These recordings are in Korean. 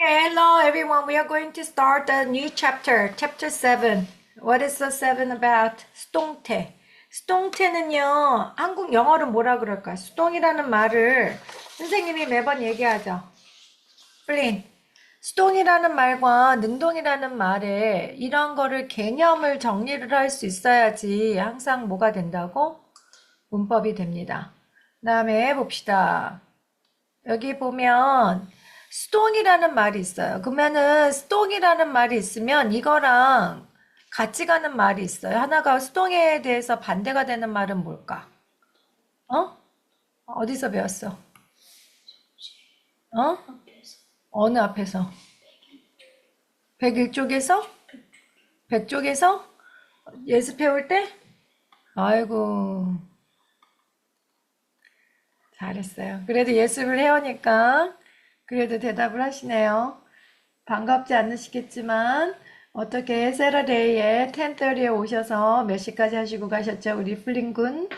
Okay, hello everyone. We are going to start a new chapter, chapter 7. What is the 7 about? 수동태. 수동태는요, 한국 영어로 뭐라 그럴까? 수동이라는 말을 선생님이 매번 얘기하죠. 플린. 수동이라는 말과 능동이라는 말에 이런 거를 개념을 정리를 할 수 있어야지 항상 뭐가 된다고? 문법이 됩니다. 그 다음에 봅시다. 여기 보면 수동이라는 말이 있어요. 그러면은 수동이라는 말이 있으면 이거랑 같이 가는 말이 있어요. 하나가 수동에 대해서 반대가 되는 말은 뭘까? 어? 어디서 배웠어? 어? 어느 앞에서? 101쪽에서? 100쪽에서? 예습 배울 때? 아이고, 잘했어요. 그래도 예습을 해오니까 그래도 대답을 하시네요. 반갑지 않으시겠지만 어떻게 세러데이에 10:30에 오셔서 몇 시까지 하시고 가셨죠? 우리 플린 군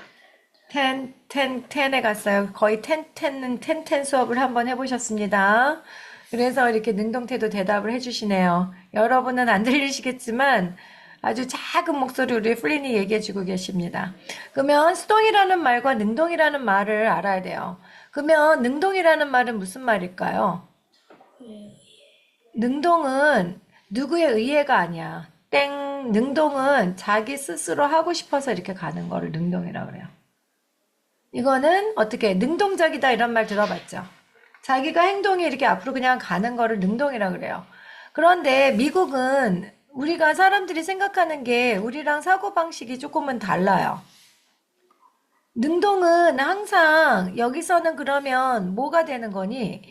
10에 갔어요. 거의 10 수업을 한번 해보셨습니다. 그래서 이렇게 능동태도 대답을 해주시네요. 여러분은 안 들리시겠지만 아주 작은 목소리 우리 플린이 얘기해주고 계십니다. 그러면 수동이라는 말과 능동이라는 말을 알아야 돼요. 그러면 능동이라는 말은 무슨 말일까요? 능동은 누구의 의해가 아니야. 땡. 능동은 자기 스스로 하고 싶어서 이렇게 가는 거를 능동이라고 그래요. 이거는 어떻게 능동적이다 이런 말 들어봤죠? 자기가 행동이 이렇게 앞으로 그냥 가는 거를 능동이라고 그래요. 그런데 미국은 우리가 사람들이 생각하는 게 우리랑 사고방식이 조금은 달라요. 능동은 항상 여기서는 그러면 뭐가 되는 거니?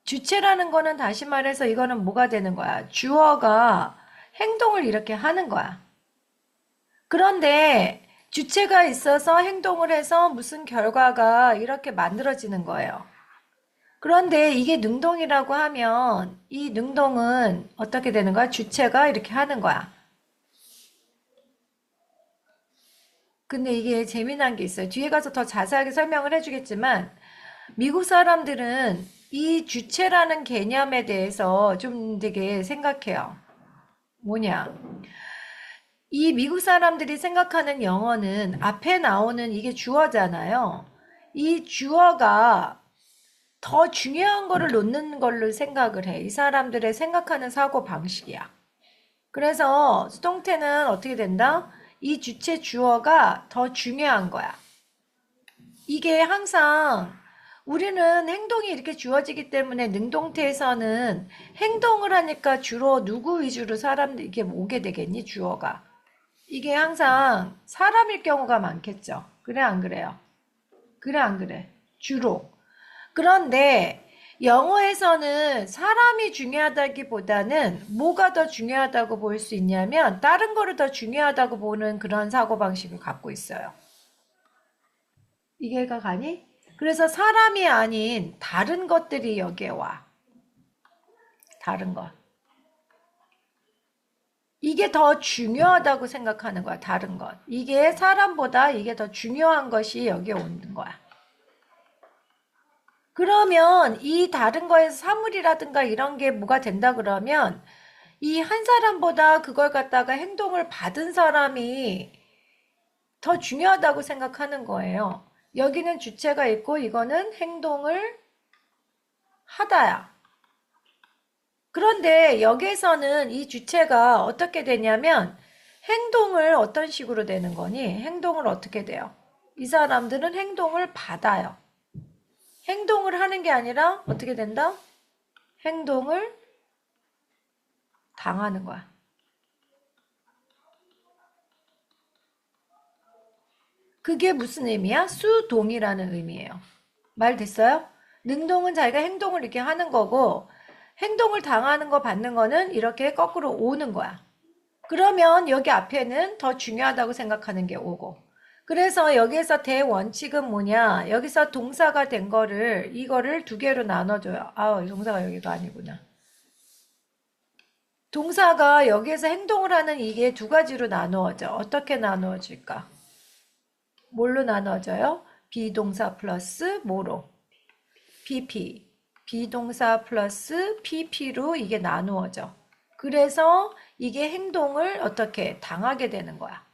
주체라는 거는 다시 말해서 이거는 뭐가 되는 거야? 주어가 행동을 이렇게 하는 거야. 그런데 주체가 있어서 행동을 해서 무슨 결과가 이렇게 만들어지는 거예요. 그런데 이게 능동이라고 하면 이 능동은 어떻게 되는 거야? 주체가 이렇게 하는 거야. 근데 이게 재미난 게 있어요. 뒤에 가서 더 자세하게 설명을 해주겠지만 미국 사람들은 이 주체라는 개념에 대해서 좀 되게 생각해요. 뭐냐? 이 미국 사람들이 생각하는 영어는 앞에 나오는 이게 주어잖아요. 이 주어가 더 중요한 거를 놓는 걸로 생각을 해. 이 사람들의 생각하는 사고 방식이야. 그래서 수동태는 어떻게 된다? 이 주체 주어가 더 중요한 거야. 이게 항상 우리는 행동이 이렇게 주어지기 때문에 능동태에서는 행동을 하니까 주로 누구 위주로 사람들 이게 오게 되겠니? 주어가. 이게 항상 사람일 경우가 많겠죠. 그래, 안 그래요? 그래, 안 그래? 주로. 그런데 영어에서는 사람이 중요하다기보다는 뭐가 더 중요하다고 볼 수 있냐면 다른 거를 더 중요하다고 보는 그런 사고방식을 갖고 있어요. 이해가 가니? 그래서 사람이 아닌 다른 것들이 여기에 와. 다른 것. 이게 더 중요하다고 생각하는 거야, 다른 것. 이게 사람보다 이게 더 중요한 것이 여기에 오는 거야. 그러면 이 다른 거에서 사물이라든가 이런 게 뭐가 된다 그러면 이 한 사람보다 그걸 갖다가 행동을 받은 사람이 더 중요하다고 생각하는 거예요. 여기는 주체가 있고 이거는 행동을 하다야. 그런데 여기에서는 이 주체가 어떻게 되냐면 행동을 어떤 식으로 되는 거니? 행동을 어떻게 돼요? 이 사람들은 행동을 받아요. 행동을 하는 게 아니라 어떻게 된다? 행동을 당하는 거야. 그게 무슨 의미야? 수동이라는 의미예요. 말 됐어요? 능동은 자기가 행동을 이렇게 하는 거고 행동을 당하는 거 받는 거는 이렇게 거꾸로 오는 거야. 그러면 여기 앞에는 더 중요하다고 생각하는 게 오고. 그래서 여기에서 대원칙은 뭐냐? 여기서 동사가 된 거를 이거를 두 개로 나눠줘요. 아, 동사가 여기가 아니구나. 동사가 여기에서 행동을 하는 이게 두 가지로 나누어져. 어떻게 나누어질까? 뭘로 나눠져요? 비동사 플러스 뭐로? PP. 비동사 플러스 pp로 이게 나누어져. 그래서 이게 행동을 어떻게 당하게 되는 거야.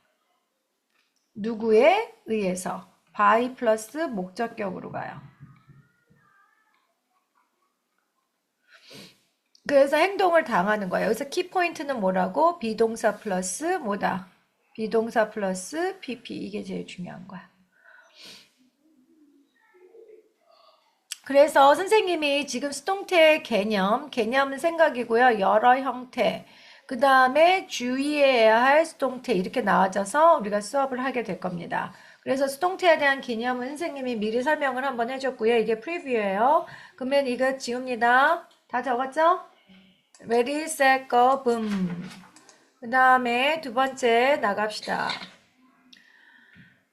누구에 의해서? by 플러스 목적격으로 가요. 그래서 행동을 당하는 거예요. 여기서 키포인트는 뭐라고? 비동사 플러스 뭐다? 비동사 플러스 pp. 이게 제일 중요한 거야. 그래서 선생님이 지금 수동태 개념은 생각이고요. 여러 형태, 그 다음에 주의해야 할 수동태 이렇게 나와져서 우리가 수업을 하게 될 겁니다. 그래서 수동태에 대한 개념은 선생님이 미리 설명을 한번 해줬고요. 이게 프리뷰예요. 그러면 이거 지웁니다. 다 적었죠? Ready, set, go, boom. 그 다음에 두 번째 나갑시다.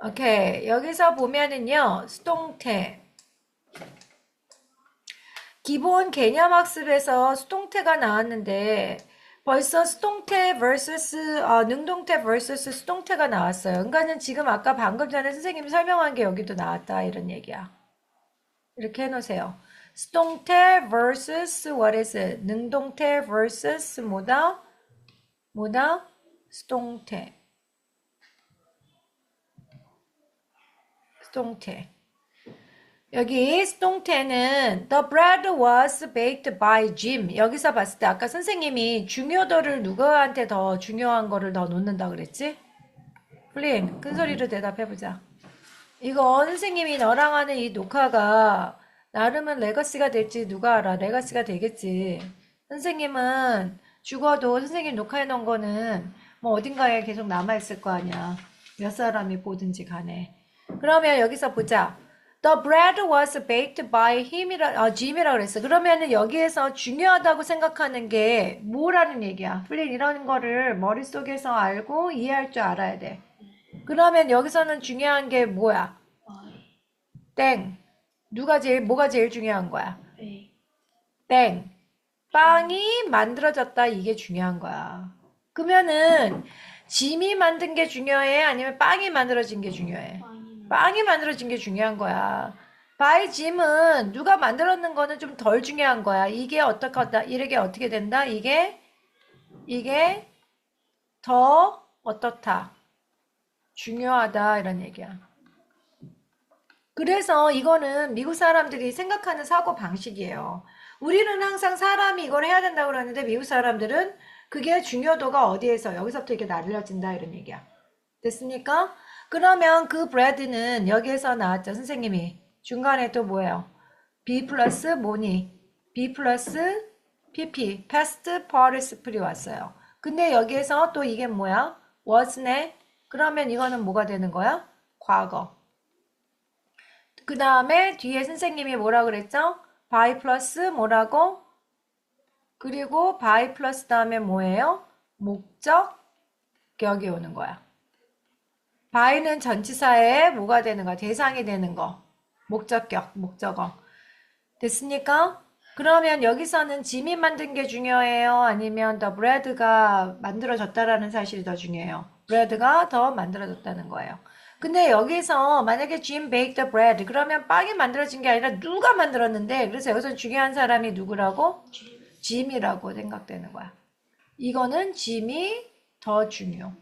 오케이. 여기서 보면은요, 수동태. 기본 개념학습에서 수동태가 나왔는데 벌써 수동태 vs 능동태 vs 수동태가 나왔어요. 그러니까는 지금 아까 방금 전에 선생님이 설명한 게 여기도 나왔다 이런 얘기야. 이렇게 해놓으세요. 수동태 vs what is it? 능동태 vs 뭐다? 수동태. 여기 수동태는 The bread was baked by Jim. 여기서 봤을 때 아까 선생님이 중요도를 누구한테 더 중요한 거를 더 놓는다 그랬지? 플린, 큰 소리로 대답해보자. 이거 선생님이 너랑 하는 이 녹화가 나름은 레거시가 될지 누가 알아? 레거시가 되겠지. 선생님은 죽어도 선생님 녹화해 놓은 거는 뭐 어딘가에 계속 남아있을 거 아니야. 몇 사람이 보든지 간에. 그러면 여기서 보자. The bread was baked by Jim이라 그랬어. 그러면은 여기에서 중요하다고 생각하는 게 뭐라는 얘기야? 플린 이런 거를 머릿속에서 알고 이해할 줄 알아야 돼. 그러면 여기서는 중요한 게 뭐야? 땡. 뭐가 제일 중요한 거야? 땡. 빵이 만들어졌다. 이게 중요한 거야. 그러면은 짐이 만든 게 중요해? 아니면 빵이 만들어진 게 중요해? 빵이 만들어진 게 중요한 거야. by 짐은 누가 만들었는 거는 좀 덜 중요한 거야. 이게 어떻게 된다? 이게 더 어떻다? 중요하다. 이런 얘기야. 그래서 이거는 미국 사람들이 생각하는 사고 방식이에요. 우리는 항상 사람이 이걸 해야 된다고 그러는데 미국 사람들은 그게 중요도가 어디에서 여기서부터 이렇게 날려진다 이런 얘기야. 됐습니까? 그러면 그 브레드는 여기에서 나왔죠. 선생님이 중간에 또 뭐예요? B 플러스 뭐니? B 플러스 PP past participle 왔어요. 근데 여기에서 또 이게 뭐야? was네? 그러면 이거는 뭐가 되는 거야? 과거. 그 다음에 뒤에 선생님이 뭐라 그랬죠? by 플러스 뭐라고? 그리고 by 플러스 다음에 뭐예요? 목적격이 오는 거야. by는 전치사에 뭐가 되는 거야? 대상이 되는 거. 목적격, 목적어. 됐습니까? 그러면 여기서는 짐이 만든 게 중요해요? 아니면 더 브레드가 만들어졌다라는 사실이 더 중요해요? 브레드가 더 만들어졌다는 거예요. 근데 여기서 만약에 Jim baked the bread 그러면 빵이 만들어진 게 아니라 누가 만들었는데 그래서 여기서 중요한 사람이 누구라고? 짐이라고 생각되는 거야. 이거는 짐이 더 중요.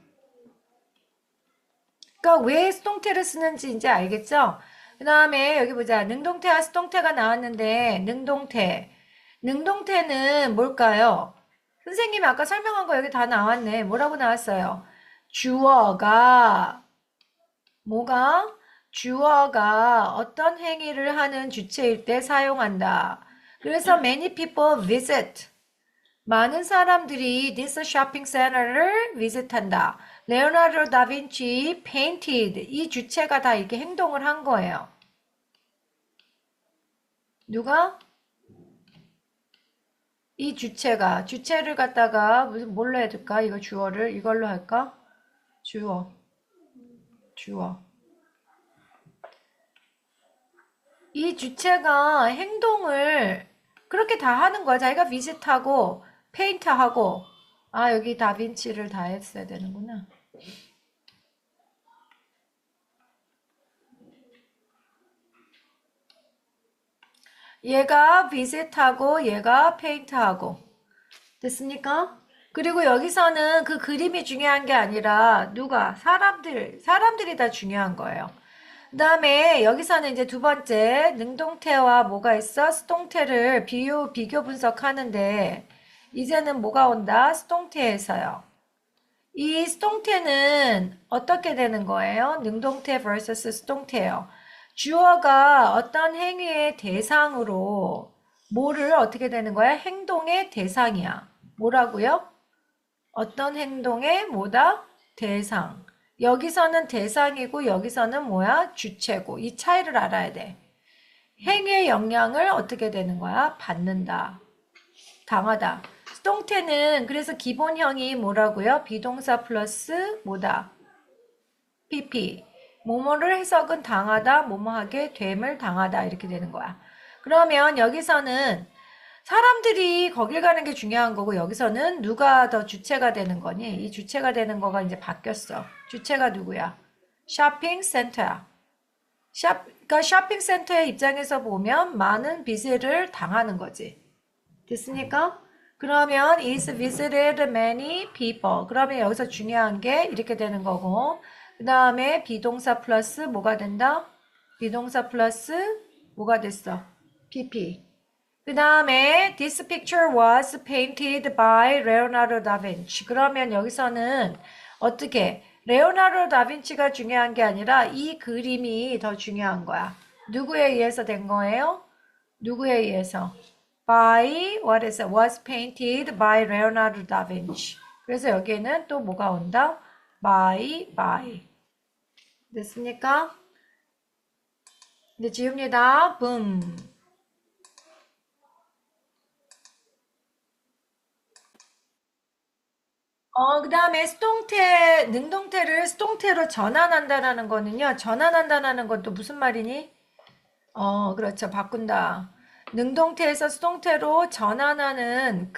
그러니까 왜 수동태를 쓰는지 이제 알겠죠? 그 다음에 여기 보자. 능동태와 수동태가 나왔는데 능동태는 뭘까요? 선생님이 아까 설명한 거 여기 다 나왔네. 뭐라고 나왔어요? 주어가 어떤 행위를 하는 주체일 때 사용한다. 그래서 many people visit. 많은 사람들이 this shopping center를 visit한다. 레오나르도 다빈치 painted. 이 주체가 다 이렇게 행동을 한 거예요. 누가? 이 주체를 갖다가 뭘로 해야 될까? 이거 주어를 이걸로 할까? 주어. 이 주체가 행동을 그렇게 다 하는 거야. 자기가 비슷하고 페인트하고 여기 다빈치를 다 했어야 되는구나. 얘가 visit하고 얘가 paint하고. 됐습니까? 그리고 여기서는 그 그림이 중요한 게 아니라 누가? 사람들이 다 중요한 거예요. 그 다음에 여기서는 이제 두 번째 능동태와 뭐가 있어? 수동태를 비교 분석하는데 이제는 뭐가 온다? 수동태에서요. 이 수동태는 어떻게 되는 거예요? 능동태 vs 수동태예요. 주어가 어떤 행위의 대상으로 뭐를 어떻게 되는 거야? 행동의 대상이야. 뭐라고요? 어떤 행동의 뭐다? 대상. 여기서는 대상이고 여기서는 뭐야? 주체고. 이 차이를 알아야 돼. 행위의 영향을 어떻게 되는 거야? 받는다. 당하다. 수동태는 그래서 기본형이 뭐라고요? 비동사 플러스 뭐다? PP. 뭐뭐를 해석은 당하다, 뭐뭐하게 됨을 당하다 이렇게 되는 거야. 그러면 여기서는 사람들이 거길 가는 게 중요한 거고 여기서는 누가 더 주체가 되는 거니? 이 주체가 되는 거가 이제 바뀌었어. 주체가 누구야? 쇼핑센터야. 그러니까 쇼핑센터의 입장에서 보면 많은 비세를 당하는 거지. 됐습니까? 그러면 is visited many people. 그러면 여기서 중요한 게 이렇게 되는 거고 그 다음에 비동사 플러스 뭐가 된다? 비동사 플러스 뭐가 됐어? PP. 그 다음에 this picture was painted by Leonardo da Vinci. 그러면 여기서는 어떻게 레오나르도 다빈치가 중요한 게 아니라 이 그림이 더 중요한 거야. 누구에 의해서 된 거예요? 누구에 의해서? By what is it? Was painted by Leonardo da Vinci. 그래서 여기에는 또 뭐가 온다? by. 됐습니까? 이제 지웁니다. 붐. 그 다음에 수동태, 능동태를 수동태로 전환한다라는 거는요. 전환한다라는 건 또 무슨 말이니? 그렇죠. 바꾼다. 능동태에서 수동태로 전환하는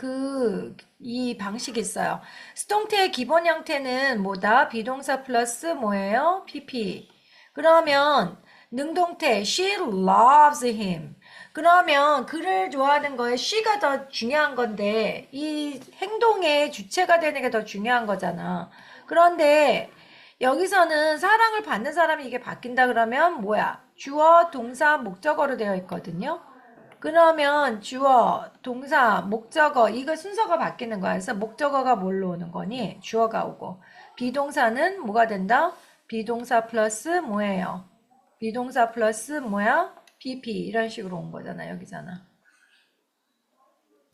이 방식이 있어요. 수동태의 기본 형태는 뭐다? 비동사 플러스 뭐예요? PP. 그러면 능동태, she loves him. 그러면 그를 좋아하는 거에 she가 더 중요한 건데 이 행동의 주체가 되는 게 더 중요한 거잖아. 그런데 여기서는 사랑을 받는 사람이 이게 바뀐다 그러면 뭐야? 주어, 동사, 목적어로 되어 있거든요. 그러면 주어, 동사, 목적어 이거 순서가 바뀌는 거야. 그래서 목적어가 뭘로 오는 거니? 주어가 오고 비동사는 뭐가 된다? 비동사 플러스 뭐예요? 비동사 플러스 뭐야? PP 이런 식으로 온 거잖아. 여기잖아.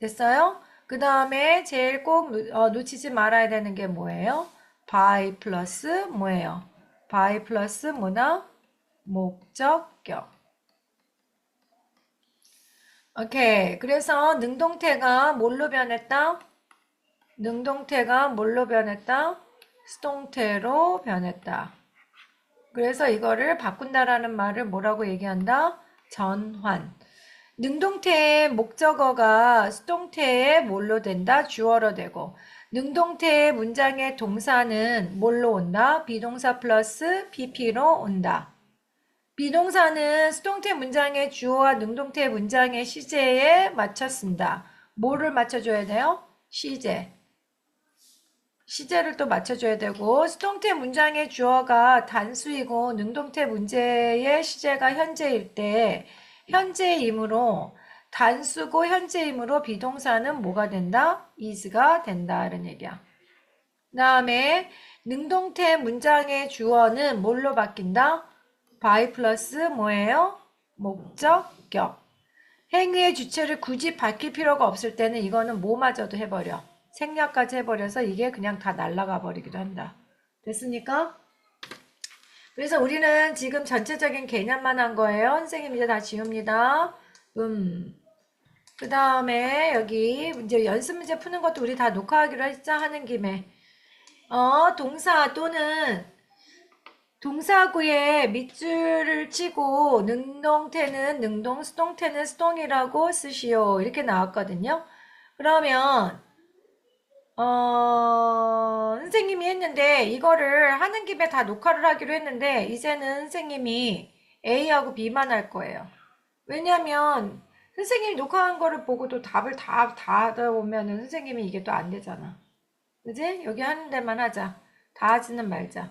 됐어요? 그 다음에 제일 꼭 놓치지 말아야 되는 게 뭐예요? by 플러스 뭐예요? by 플러스 뭐나? 목적격. 오케이. 그래서 능동태가 뭘로 변했다? 능동태가 뭘로 변했다? 수동태로 변했다. 그래서 이거를 바꾼다라는 말을 뭐라고 얘기한다? 전환. 능동태의 목적어가 수동태의 뭘로 된다? 주어로 되고 능동태의 문장의 동사는 뭘로 온다? 비동사 플러스 PP로 온다. 비동사는 수동태 문장의 주어와 능동태 문장의 시제에 맞춰 쓴다. 뭐를 맞춰줘야 돼요? 시제. 시제를 또 맞춰줘야 되고 수동태 문장의 주어가 단수이고 능동태 문제의 시제가 현재일 때 현재이므로 단수고 현재이므로 비동사는 뭐가 된다? is가 된다 이런 얘기야. 그 다음에 능동태 문장의 주어는 뭘로 바뀐다? by 플러스 뭐예요? 목적격. 행위의 주체를 굳이 밝힐 필요가 없을 때는 이거는 뭐마저도 해버려. 생략까지 해버려서 이게 그냥 다 날아가 버리기도 한다. 됐습니까? 그래서 우리는 지금 전체적인 개념만 한 거예요. 선생님 이제 다 지웁니다. 그 다음에 여기 이제 연습 문제 푸는 것도 우리 다 녹화하기로 했자 하는 김에 동사 또는 동사구에 밑줄을 치고 능동태는 능동, 수동태는 수동이라고 쓰시오. 이렇게 나왔거든요. 그러면 선생님이 했는데 이거를 하는 김에 다 녹화를 하기로 했는데 이제는 선생님이 A하고 B만 할 거예요. 왜냐면 선생님이 녹화한 거를 보고 또 답을 다 하다 보면은 선생님이 이게 또 안 되잖아. 그지? 여기 하는 데만 하자. 다 하지는 말자.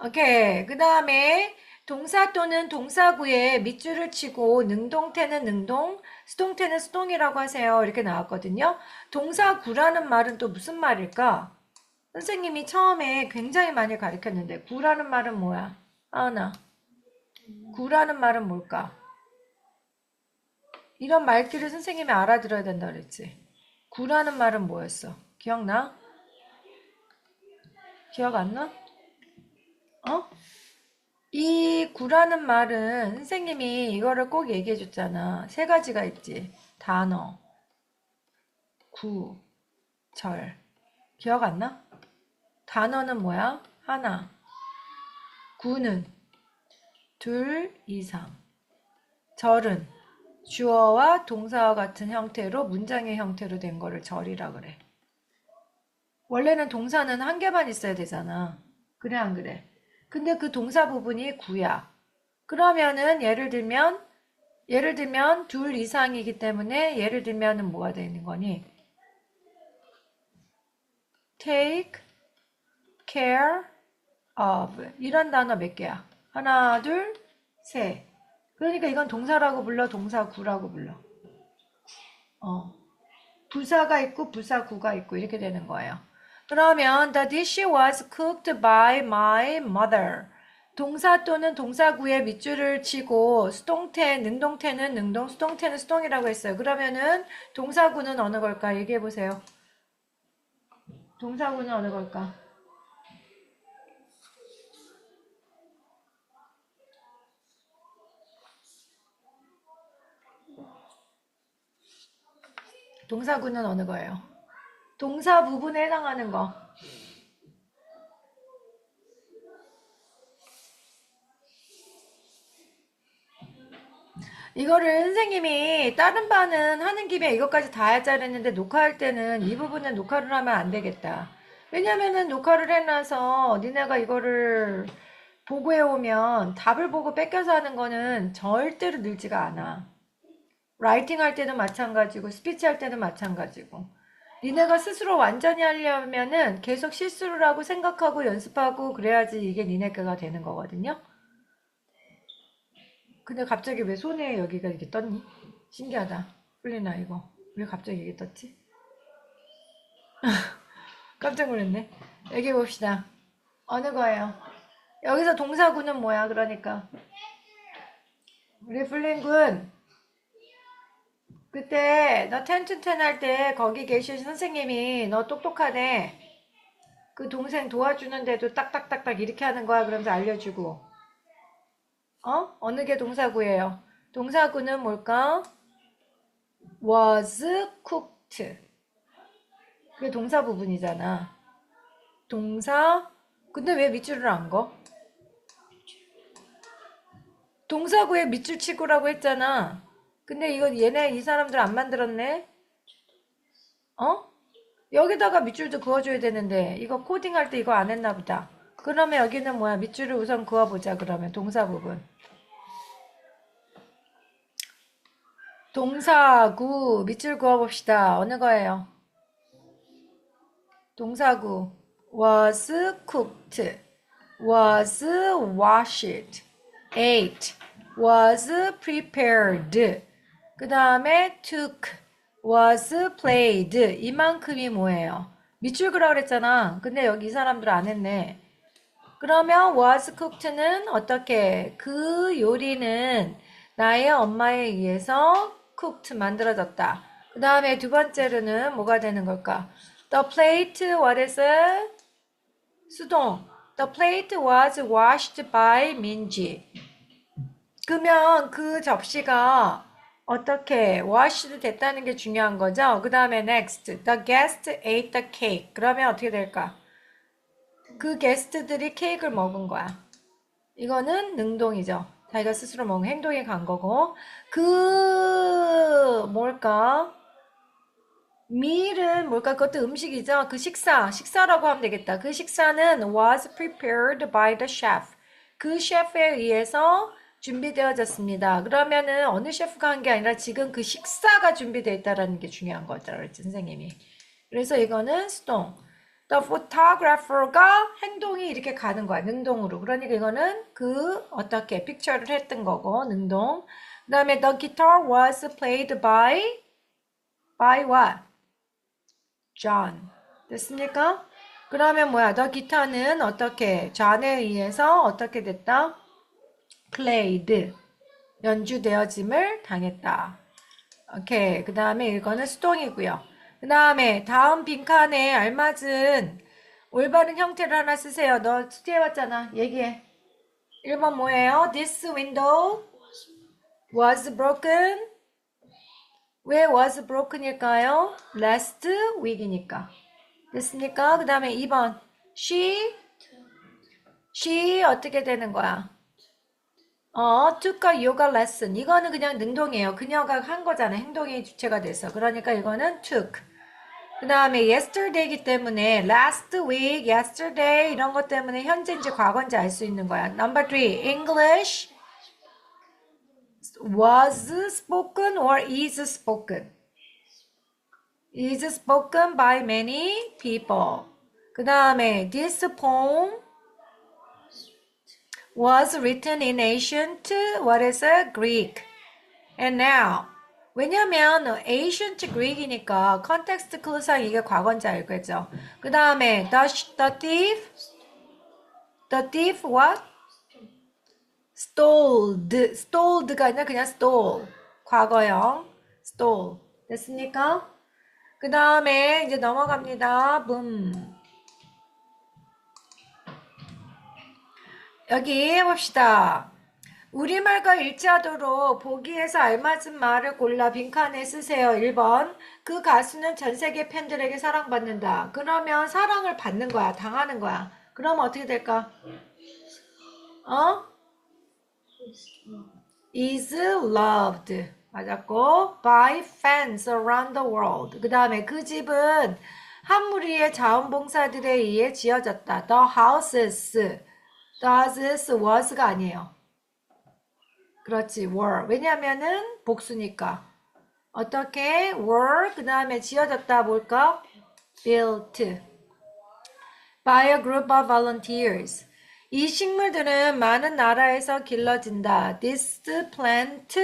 오케이. 그 다음에 동사 또는 동사구에 밑줄을 치고 능동태는 능동, 수동태는 수동이라고 하세요. 이렇게 나왔거든요. 동사구라는 말은 또 무슨 말일까? 선생님이 처음에 굉장히 많이 가르쳤는데 구라는 말은 뭐야? 아나. 구라는 말은 뭘까? 이런 말귀를 선생님이 알아들어야 된다 그랬지. 구라는 말은 뭐였어? 기억나? 기억 안 나? 어? 이 구라는 말은 선생님이 이거를 꼭 얘기해 줬잖아. 세 가지가 있지. 단어, 구, 절. 기억 안 나? 단어는 뭐야? 하나. 구는 둘 이상. 절은 주어와 동사와 같은 형태로 문장의 형태로 된 거를 절이라 그래. 원래는 동사는 한 개만 있어야 되잖아. 그래 안 그래? 근데 그 동사 부분이 구야. 그러면은 예를 들면 둘 이상이기 때문에 예를 들면은 뭐가 되는 거니? take care of 이런 단어 몇 개야? 하나, 둘, 셋. 그러니까 이건 동사라고 불러, 동사구라고 불러. 부사가 있고 부사구가 있고 이렇게 되는 거예요. 그러면 the dish was cooked by my mother. 동사 또는 동사구에 밑줄을 치고 수동태, 능동태는 능동, 수동태는 수동이라고 했어요. 그러면은 동사구는 어느 걸까? 얘기해 보세요. 동사구는 어느 걸까? 동사구는 어느 거예요? 동사 부분에 해당하는 거. 이거를 선생님이 다른 반은 하는 김에 이것까지 다 하자 그랬는데 녹화할 때는 이 부분은 녹화를 하면 안 되겠다. 왜냐면은 녹화를 해놔서 니네가 이거를 보고해 오면 답을 보고 뺏겨서 하는 거는 절대로 늘지가 않아. 라이팅 할 때도 마찬가지고 스피치 할 때도 마찬가지고. 니네가 스스로 완전히 하려면은 계속 실수를 하고 생각하고 연습하고 그래야지 이게 니네 거가 되는 거거든요. 근데 갑자기 왜 손에 여기가 이렇게 떴니? 신기하다. 풀리나 이거. 왜 갑자기 이게 떴지? 깜짝 놀랐네. 여기 봅시다. 어느 거예요? 여기서 동사구는 뭐야? 그러니까 우리 플린군 그때 너 텐 할 때 거기 계신 선생님이 너 똑똑하네. 그 동생 도와주는데도 딱딱딱딱 이렇게 하는 거야. 그러면서 알려주고. 어느 게 동사구예요? 동사구는 뭘까? was cooked. 그게 동사 부분이잖아. 동사. 근데 왜 밑줄을 안 거? 동사구에 밑줄 치고라고 했잖아. 근데 이거 얘네 이 사람들 안 만들었네? 어? 여기다가 밑줄도 그어줘야 되는데 이거 코딩할 때 이거 안 했나 보다. 그러면 여기는 뭐야? 밑줄을 우선 그어보자. 그러면 동사 부분. 동사구 밑줄 그어봅시다. 어느 거예요? 동사구 was cooked, was washed, ate, was prepared. 그 다음에 took, was played. 이만큼이 뭐예요? 밑줄 그으라 그랬잖아. 근데 여기 이 사람들 안 했네. 그러면 was cooked는 어떻게? 그 요리는 나의 엄마에 의해서 cooked 만들어졌다. 그 다음에 두 번째로는 뭐가 되는 걸까? The plate, what is it? 수동. The plate was washed by 민지. 그러면 그 접시가 어떻게 washed 됐다는 게 중요한 거죠? 그 다음에 next. The guest ate the cake. 그러면 어떻게 될까? 그 게스트들이 케이크를 먹은 거야. 이거는 능동이죠. 자기가 스스로 먹은 행동에 간 거고. 뭘까? meal은 뭘까? 그것도 음식이죠. 그 식사라고 하면 되겠다. 그 식사는 was prepared by the chef. 그 셰프에 의해서 준비되어졌습니다. 그러면은 어느 셰프가 한 게 아니라 지금 그 식사가 준비되어 있다라는 게 중요한 거더라 그랬지, 선생님이. 그래서 이거는 수동. The photographer가 행동이 이렇게 가는 거야, 능동으로. 그러니까 이거는 그 어떻게 픽처를 했던 거고, 능동. 그 다음에 the guitar was played by what? John. 됐습니까? 그러면 뭐야? 더 기타는 어떻게 존에 의해서 어떻게 됐다? played. 연주되어짐을 당했다. 오케이. 그 다음에 이거는 수동이고요. 그 다음에 다음 빈칸에 알맞은 올바른 형태를 하나 쓰세요. 너 숙제해왔잖아. 얘기해. 1번 뭐예요? This window was broken. 왜 was broken일까요? Last week이니까. 됐습니까? 그 다음에 2번. She 어떻게 되는 거야? took a yoga lesson. 이거는 그냥 능동이에요. 그녀가 한 거잖아. 행동이 주체가 돼서. 그러니까 이거는 took. 그 다음에 yesterday이기 때문에 last week, yesterday 이런 것 때문에 현재인지 과거인지 알 수 있는 거야. Number 3. English was spoken or is spoken. Is spoken by many people. 그 다음에 this poem was written in ancient what is it? Greek. And now 왜냐면 ancient Greek이니까 context clue상 이게 과거인지 알겠죠. 그 다음에 the thief what? stoled가 아니라 그냥 stole. 과거형 stole. 됐습니까? 그 다음에 이제 넘어갑니다. 여기 해봅시다. 우리말과 일치하도록 보기에서 알맞은 말을 골라 빈칸에 쓰세요. 1번. 그 가수는 전 세계 팬들에게 사랑받는다. 그러면 사랑을 받는 거야. 당하는 거야. 그럼 어떻게 될까? is loved. 맞았고 by fans around the world. 그 다음에 그 집은 한 무리의 자원봉사들에 의해 지어졌다. The houses was가 아니에요. 그렇지, were. 왜냐면은 복수니까. 어떻게? were, 그 다음에 지어졌다 뭘까? built. by a group of volunteers. 이 식물들은 많은 나라에서 길러진다. This plant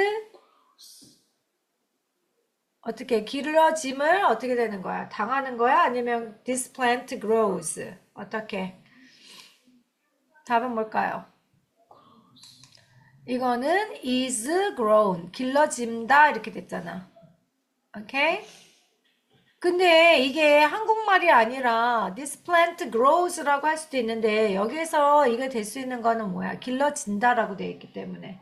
어떻게 길러짐을 어떻게 되는 거야? 당하는 거야? 아니면 this plant grows? 어떻게? 답은 뭘까요? 이거는 is grown. 길러짐다 이렇게 됐잖아. 오케이? 근데 이게 한국말이 아니라 this plant grows라고 할 수도 있는데 여기서 이게 될 수 있는 거는 뭐야? 길러진다라고 되어 있기 때문에.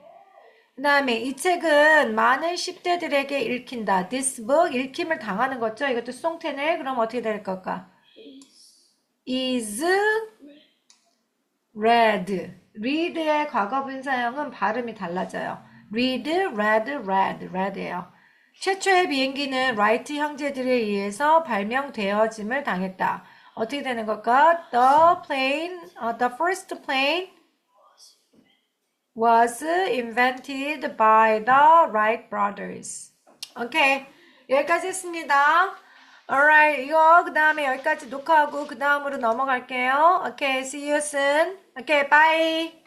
그 다음에 이 책은 많은 10대들에게 읽힌다. This book 읽힘을 당하는 거죠. 이것도 수동태네. 그럼 어떻게 될 걸까? is read. read의 과거 분사형은 발음이 달라져요. read, read예요. 최초의 비행기는 라이트 형제들에 의해서 발명되어짐을 당했다. 어떻게 되는 걸까? The first plane was invented by the Wright brothers. 오케이. 여기까지 했습니다. Alright. 이거 그 다음에 여기까지 녹화하고 그 다음으로 넘어갈게요. 오케이. See you soon. 오케이. Bye.